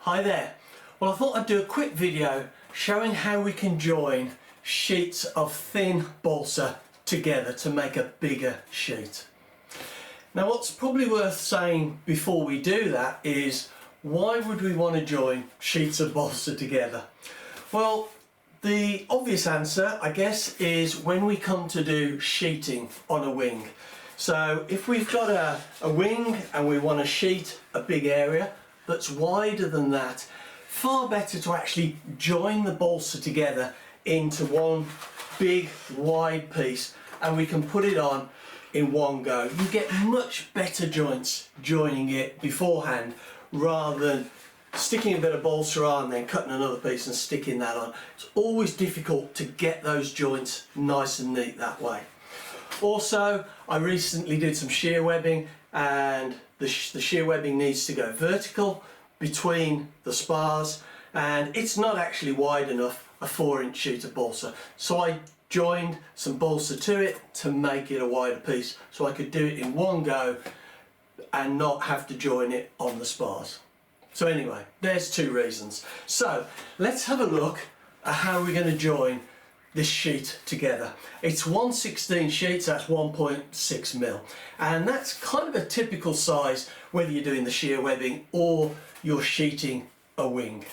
Hi there. Well, I thought I'd do a quick video showing how we can join sheets of thin balsa together to make a bigger sheet. Now, what's probably worth saying before we do that is, why would we want to join sheets of balsa together? Well, the obvious answer, I guess, is when we come to do sheeting on a wing. So if we've got a wing and we want to sheet a big area that's wider than that, far better to actually join the balsa together into one big wide piece, and we can put it on in one go. You get much better joints joining it beforehand rather than sticking a bit of balsa on and then cutting another piece and sticking that on. It's always difficult to get those joints nice and neat that way. Also, I recently did some shear webbing, and the shear webbing needs to go vertical between the spars, and it's not actually wide enough, a 4-inch sheet of balsa. So I joined some balsa to it to make it a wider piece so I could do it in one go and not have to join it on the spars. So anyway, there's two reasons. So let's have a look at how we're going to join this sheet together. It's 1/16 sheets, that's 1.6 mil, and that's kind of a typical size whether you're doing the shear webbing or you're sheeting a wing.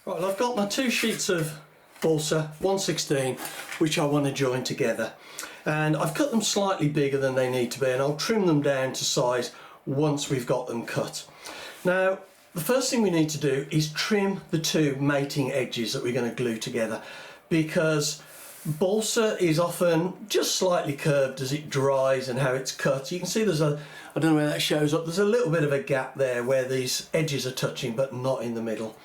Right, well, I've got my two sheets of balsa 1/16 which I want to join together, and I've cut them slightly bigger than they need to be, and I'll trim them down to size once we've got them cut. Now, the first thing we need to do is trim the two mating edges that we're going to glue together, because balsa is often just slightly curved as it dries and how it's cut. You can see there's I don't know where that shows up, there's a little bit of a gap there where these edges are touching but not in the middle.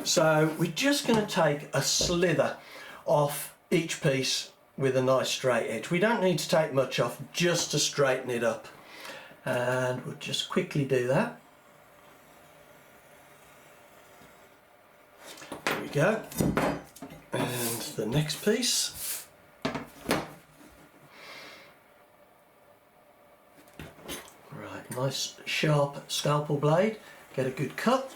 So we're just going to take a slither off each piece with a nice straight edge. We don't need to take much off, just to straighten it up, and we'll just quickly do that. There we go. And the next piece. Right, nice sharp scalpel blade, get a good cut.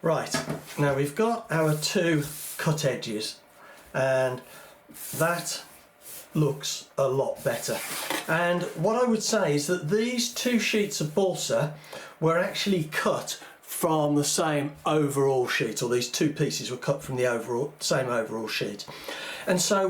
Right, now we've got our two cut edges, and that looks a lot better. And what I would say is that these two sheets of balsa were actually cut from the same overall sheet, or these two pieces were cut from the same overall sheet, and so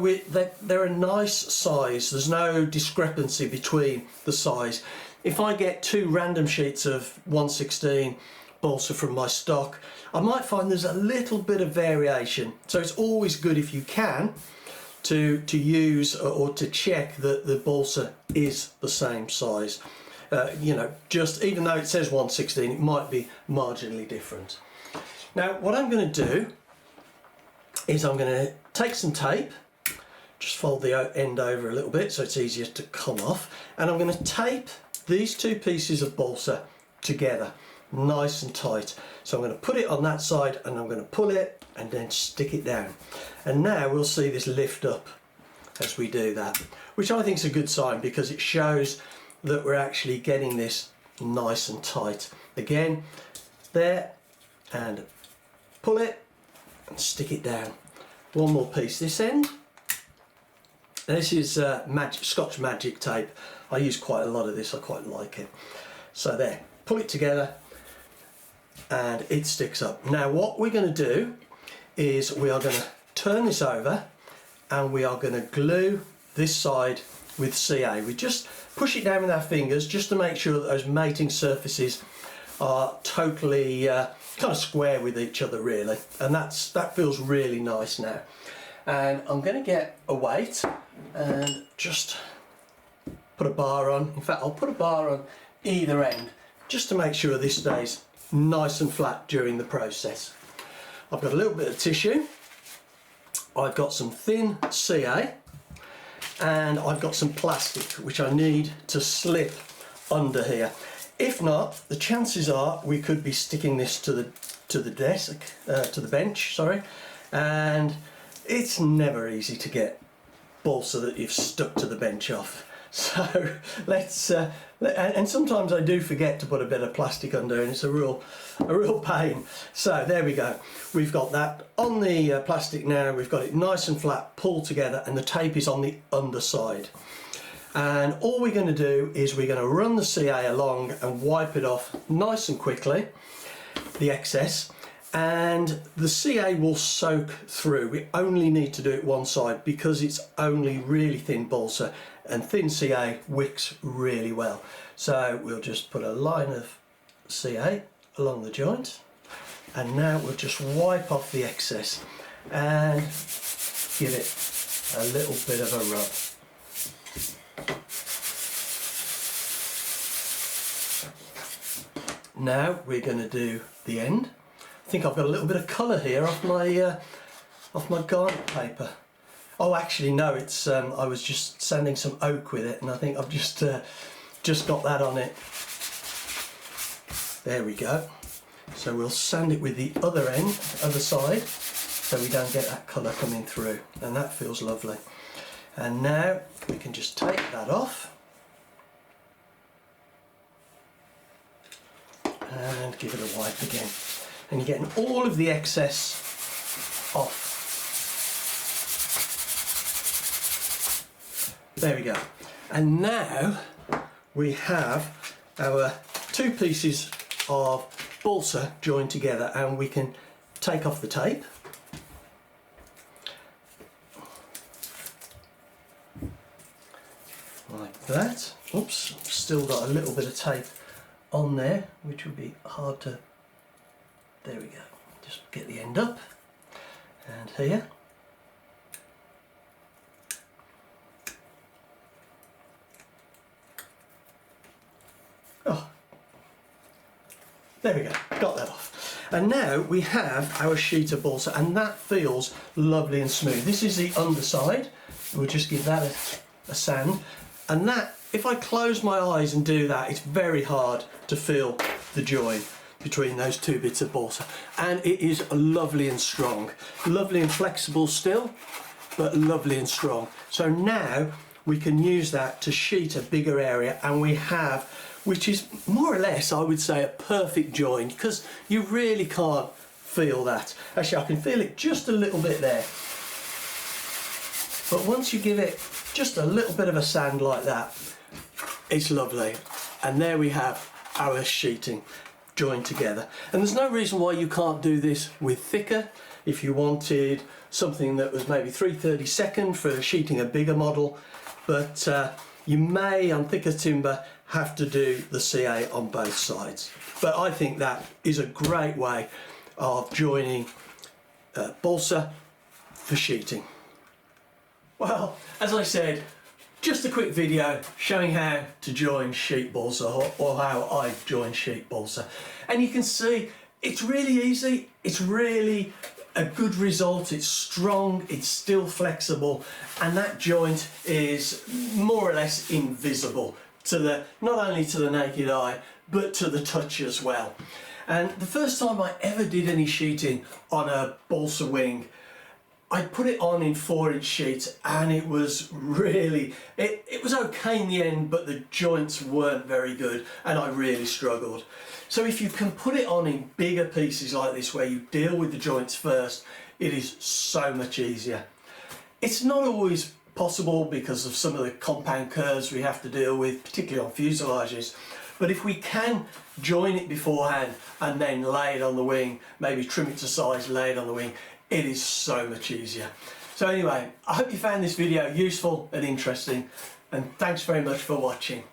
they're a nice size. There's no discrepancy between the size. If I get two random sheets of 1/16 balsa from my stock, I might find there's a little bit of variation, so it's always good if you can to use or to check that the balsa is the same size. You know, just even though it says 1/16, it might be marginally different. Now, what I'm going to do is I'm going to take some tape, just fold the end over a little bit so it's easier to come off, and I'm going to tape these two pieces of balsa together nice and tight. So I'm going to put it on that side, and I'm going to pull it and then stick it down, and now we'll see this lift up as we do that, which I think is a good sign because it shows that we're actually getting this nice and tight. Again, there, and pull it and stick it down. One more piece this end. This is Scotch Magic tape. I use quite a lot of this, I quite like it. So there, pull it together and it sticks up. Now what we're going to do is we are going to turn this over, and we are going to glue this side with CA. We just push it down with our fingers just to make sure that those mating surfaces are totally kind of square with each other, really, and that feels really nice now. And I'm going to get a weight and just put a bar on. In fact, I'll put a bar on either end just to make sure this stays nice and flat during the process. I've got a little bit of tissue, I've got some thin CA, and I've got some plastic which I need to slip under here. If not, the chances are we could be sticking this to the desk, to the bench, sorry, and it's never easy to get balsa that you've stuck to the bench off. So let's and sometimes I do forget to put a bit of plastic under, and it's a real pain. So there we go. We've got that on the plastic now. We've got it nice and flat, pulled together, and the tape is on the underside. And all we're going to do is we're going to run the CA along and wipe it off nice and quickly, the excess, and the CA will soak through. We only need to do it one side because it's only really thin balsa, and thin CA wicks really well. So we'll just put a line of CA along the joint, and now we'll just wipe off the excess and give it a little bit of a rub. Now we're going to do the end. I think I've got a little bit of colour here off my garnet paper. Oh, actually no, it's I was just sanding some oak with it, and I think I've just got that on it. There we go. So we'll sand it with the other end, other side, so we don't get that colour coming through, and that feels lovely. And now we can just take that off and give it a wipe again, and you're getting all of the excess off. There we go. And now we have our two pieces of balsa joined together, and we can take off the tape. Like that. Oops, still got a little bit of tape on there, which will be hard to, there we go, just get the end up, and here. Oh, there we go, got that off. And now we have our sheet of balsa, and that feels lovely and smooth. This is the underside. We'll just give that a sand, and that, if I close my eyes and do that, it's very hard to feel the join between those two bits of balsa, and it is lovely and strong, lovely and flexible still, but lovely and strong. So now we can use that to sheet a bigger area, and we have, which is more or less, I would say, a perfect join, because you really can't feel that. Actually, I can feel it just a little bit there, but once you give it just a little bit of a sand like that, it's lovely. And there we have our sheeting joined together. And there's no reason why you can't do this with thicker. If you wanted something that was maybe 3/32 for sheeting a bigger model, but you may, on thicker timber, have to do the CA on both sides. But I think that is a great way of joining balsa for sheeting. Well, as I said, just a quick video showing how to join sheet balsa, or how I join sheet balsa. And you can see it's really easy, it's really a good result, it's strong, it's still flexible, and that joint is more or less invisible to the, not only to the naked eye, but to the touch as well. And the first time I ever did any sheeting on a balsa wing, I put it on in 4-inch sheets, and it was really, it was okay in the end, but the joints weren't very good, and I really struggled. So if you can put it on in bigger pieces like this, where you deal with the joints first, it is so much easier. It's not always possible because of some of the compound curves we have to deal with, particularly on fuselages. But if we can join it beforehand and then lay it on the wing, maybe trim it to size, lay it on the wing, it is so much easier. So anyway, I hope you found this video useful and interesting, and thanks very much for watching.